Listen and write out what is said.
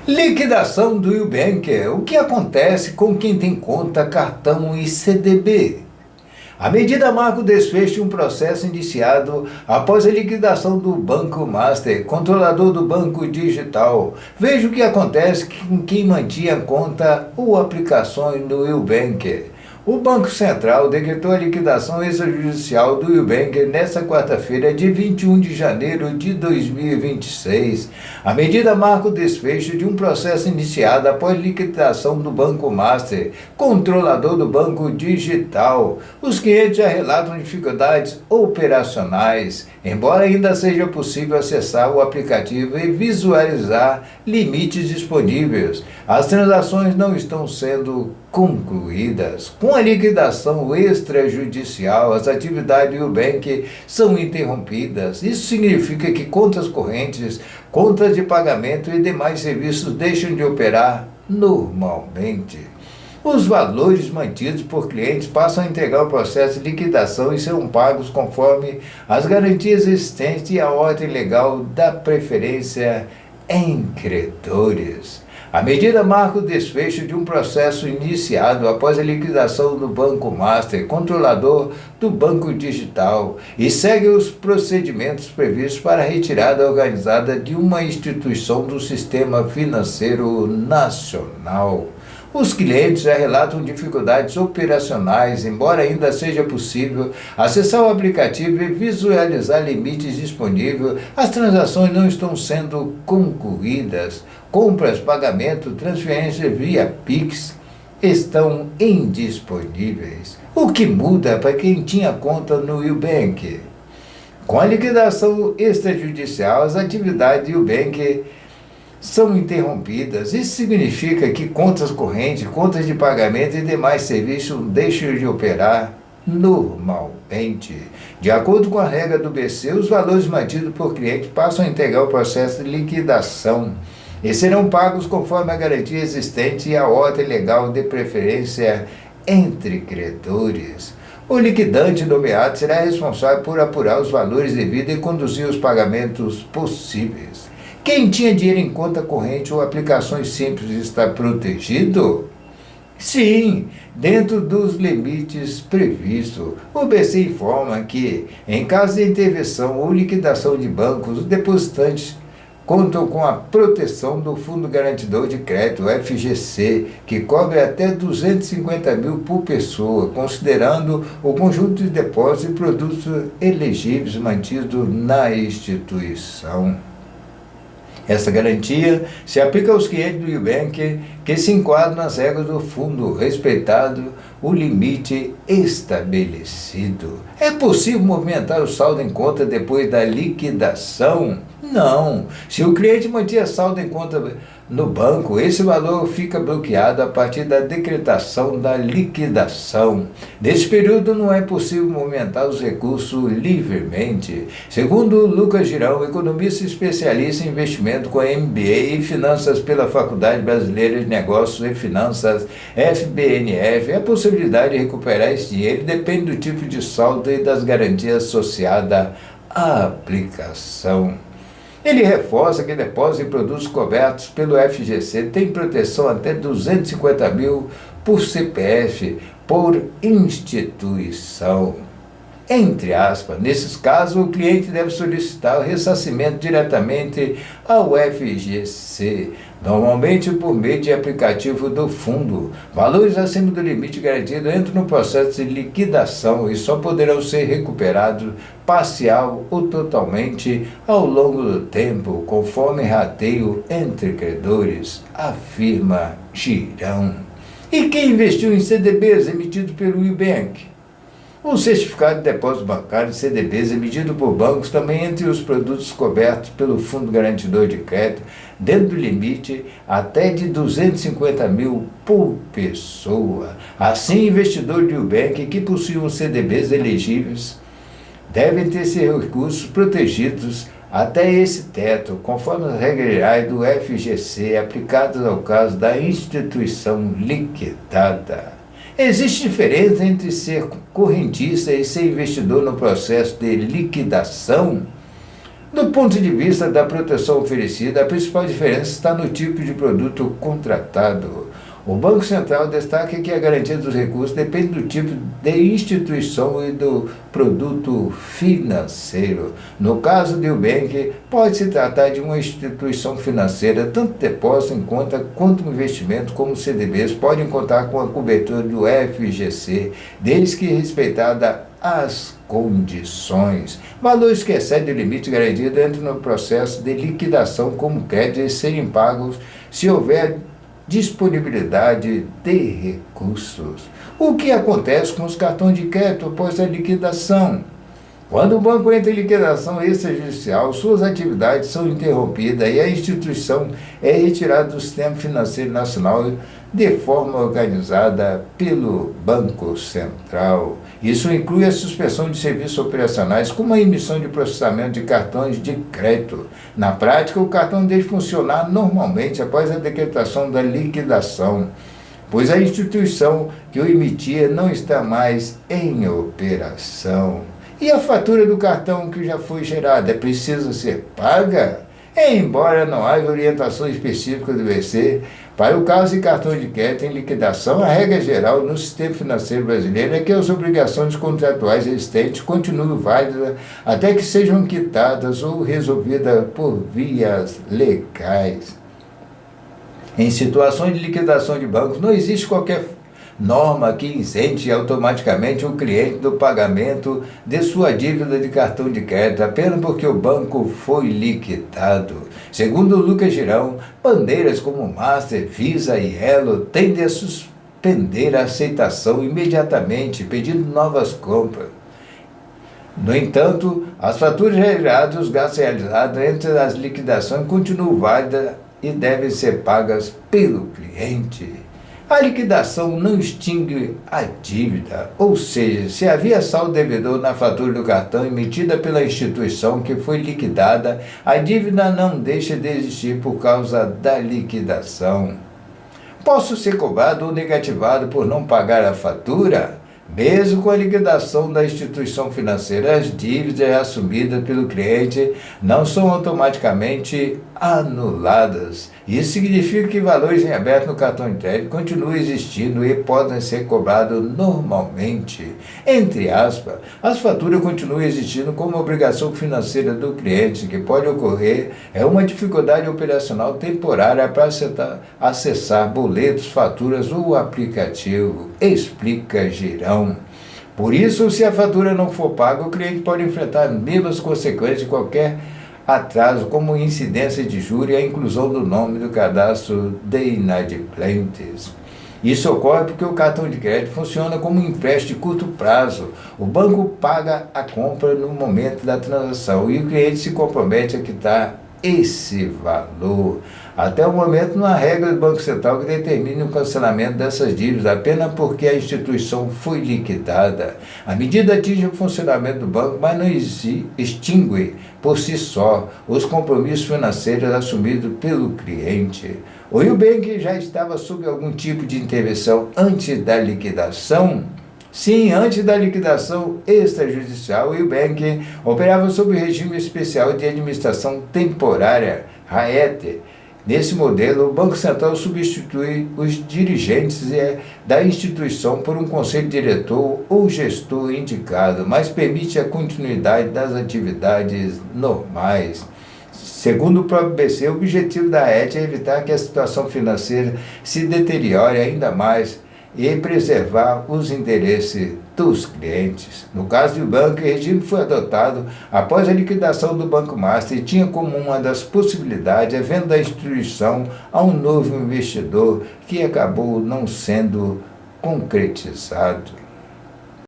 Liquidação do Nubank. O que acontece com quem tem conta, cartão e CDB? A medida marca o desfecho de um processo iniciado após a liquidação do Banco Master, controlador do Banco Digital. Veja o que acontece com quem mantinha conta ou aplicações no Nubank. O Banco Central decretou a liquidação extrajudicial do Nubank nesta quarta-feira, dia 21 de janeiro de 2026. A medida marca o desfecho de um processo iniciado após a liquidação do Banco Master, controlador do Banco Digital. Os clientes já relatam dificuldades operacionais, embora ainda seja possível acessar o aplicativo e visualizar limites disponíveis. As transações não estão sendo concluídas. Com a liquidação extrajudicial, as atividades do Nubank são interrompidas. Isso significa que contas correntes, contas de pagamento e demais serviços deixam de operar normalmente. Os valores mantidos por clientes passam a integrar o processo de liquidação e serão pagos conforme as garantias existentes e a ordem legal da preferência em credores. A medida marca o desfecho de um processo iniciado após a liquidação do Banco Master, controlador do Banco Digital, e segue os procedimentos previstos para a retirada organizada de uma instituição do sistema financeiro nacional. Os clientes já relatam dificuldades operacionais, embora ainda seja possível acessar o aplicativo e visualizar limites disponíveis, as transações não estão sendo concluídas. Compras, pagamento, transferência via Pix estão indisponíveis. O que muda para quem tinha conta no Nubank? Com a liquidação extrajudicial, as atividades do Nubank são interrompidas. Isso significa que contas correntes, contas de pagamento e demais serviços deixam de operar normalmente. De acordo com a regra do BC, os valores mantidos por cliente passam a integrar o processo de liquidação e serão pagos conforme a garantia existente e a ordem legal de preferência entre credores. O liquidante nomeado será responsável por apurar os valores devidos e conduzir os pagamentos possíveis. Quem tinha dinheiro em conta corrente ou aplicações simples está protegido? Sim, dentro dos limites previstos. O BC informa que, em caso de intervenção ou liquidação de bancos, os depositantes contam com a proteção do Fundo Garantidor de Crédito, FGC, que cobre até 250 mil por pessoa, considerando o conjunto de depósitos e produtos elegíveis mantidos na instituição. Essa garantia se aplica aos clientes do Nubank que se enquadram nas regras do fundo, respeitado o limite estabelecido. É possível movimentar o saldo em conta depois da liquidação? Não. Se o cliente mantinha saldo em conta no banco, esse valor fica bloqueado a partir da decretação da liquidação. Nesse período não é possível movimentar os recursos livremente. Segundo Lucas Girão, economista especialista em investimento com MBA e finanças pela Faculdade Brasileira de Negócios e Finanças, FBNF, a possibilidade de recuperar esse dinheiro depende do tipo de saldo e das garantias associadas à aplicação. Ele reforça que depósitos e produtos cobertos pelo FGC têm proteção até 250 mil por CPF por instituição. Entre aspas, nesses casos, o cliente deve solicitar o ressarcimento diretamente ao FGC, normalmente por meio de aplicativo do fundo. Valores acima do limite garantido entram no processo de liquidação e só poderão ser recuperados parcial ou totalmente ao longo do tempo, conforme rateio entre credores, afirma Girão. E quem investiu em CDBs emitidos pelo Nubank? O certificado de depósito bancário, CDBs, emitido por bancos também entre os produtos cobertos pelo Fundo Garantidor de Crédito, dentro do limite até de 250 mil por pessoa. Assim, investidores do Nubank que possuem CDBs elegíveis devem ter seus recursos protegidos até esse teto, conforme as regras gerais do FGC aplicadas ao caso da instituição liquidada. Existe diferença entre ser correntista e ser investidor no processo de liquidação? Do ponto de vista da proteção oferecida, a principal diferença está no tipo de produto contratado. O Banco Central destaca que a garantia dos recursos depende do tipo de instituição e do produto financeiro. No caso do Nubank, pode-se tratar de uma instituição financeira, tanto depósito em conta quanto investimento, como CDBs, podem contar com a cobertura do FGC, desde que respeitada as condições. Valores que excedem o limite garantido entram no processo de liquidação como crédito e serem pagos se houver disponibilidade de recursos. O que acontece com os cartões de crédito após a liquidação? Quando o banco entra em liquidação extrajudicial, suas atividades são interrompidas e a instituição é retirada do sistema financeiro nacional de forma organizada pelo Banco Central. Isso inclui a suspensão de serviços operacionais, como a emissão de processamento de cartões de crédito. Na prática, o cartão deixa de funcionar normalmente após a decretação da liquidação, pois a instituição que o emitia não está mais em operação. E a fatura do cartão que já foi gerada precisa ser paga? Embora não haja orientação específica do BC, para o caso de cartão de crédito em liquidação, a regra geral no sistema financeiro brasileiro é que as obrigações contratuais existentes continuem válidas até que sejam quitadas ou resolvidas por vias legais. Em situações de liquidação de bancos, não existe qualquer norma que isente automaticamente o cliente do pagamento de sua dívida de cartão de crédito apenas porque o banco foi liquidado. Segundo Lucas Girão, bandeiras como Master, Visa e Elo tendem a suspender a aceitação imediatamente, pedindo novas compras. No entanto, as faturas geradas e os gastos realizados entre as liquidações continuam válidas e devem ser pagas pelo cliente. A liquidação não extingue a dívida, ou seja, se havia saldo devedor na fatura do cartão emitida pela instituição que foi liquidada, a dívida não deixa de existir por causa da liquidação. Posso ser cobrado ou negativado por não pagar a fatura? Mesmo com a liquidação da instituição financeira, as dívidas assumidas pelo cliente não são automaticamente anuladas. Isso significa que valores em aberto no cartão de crédito continuam existindo e podem ser cobrados normalmente. Entre aspas, as faturas continuam existindo como obrigação financeira do cliente. O que pode ocorrer é uma dificuldade operacional temporária para acessar boletos, faturas ou aplicativo, explica Girão. Por isso, se a fatura não for paga, o cliente pode enfrentar as mesmas consequências de qualquer atraso, como incidência de juros e a inclusão do nome do cadastro de inadimplentes. Isso ocorre porque o cartão de crédito funciona como um empréstimo de curto prazo. O banco paga a compra no momento da transação e o cliente se compromete a quitar esse valor. Até o momento não há regra do Banco Central que determine o cancelamento dessas dívidas apenas porque a instituição foi liquidada. A medida atinge o funcionamento do banco, mas não extingue por si só os compromissos financeiros assumidos pelo cliente. O Nubank já estava sob algum tipo de intervenção antes da liquidação? Sim, antes da liquidação extrajudicial, o Nubank operava sob o regime especial de administração temporária, RAET. Nesse modelo, o Banco Central substitui os dirigentes da instituição por um conselho diretor ou gestor indicado, mas permite a continuidade das atividades normais. Segundo o próprio BC, o objetivo da RAET é evitar que a situação financeira se deteriore ainda mais e preservar os interesses dos clientes. No caso do banco, o regime foi adotado após a liquidação do Banco Master e tinha como uma das possibilidades a venda da instituição a um novo investidor que acabou não sendo concretizado.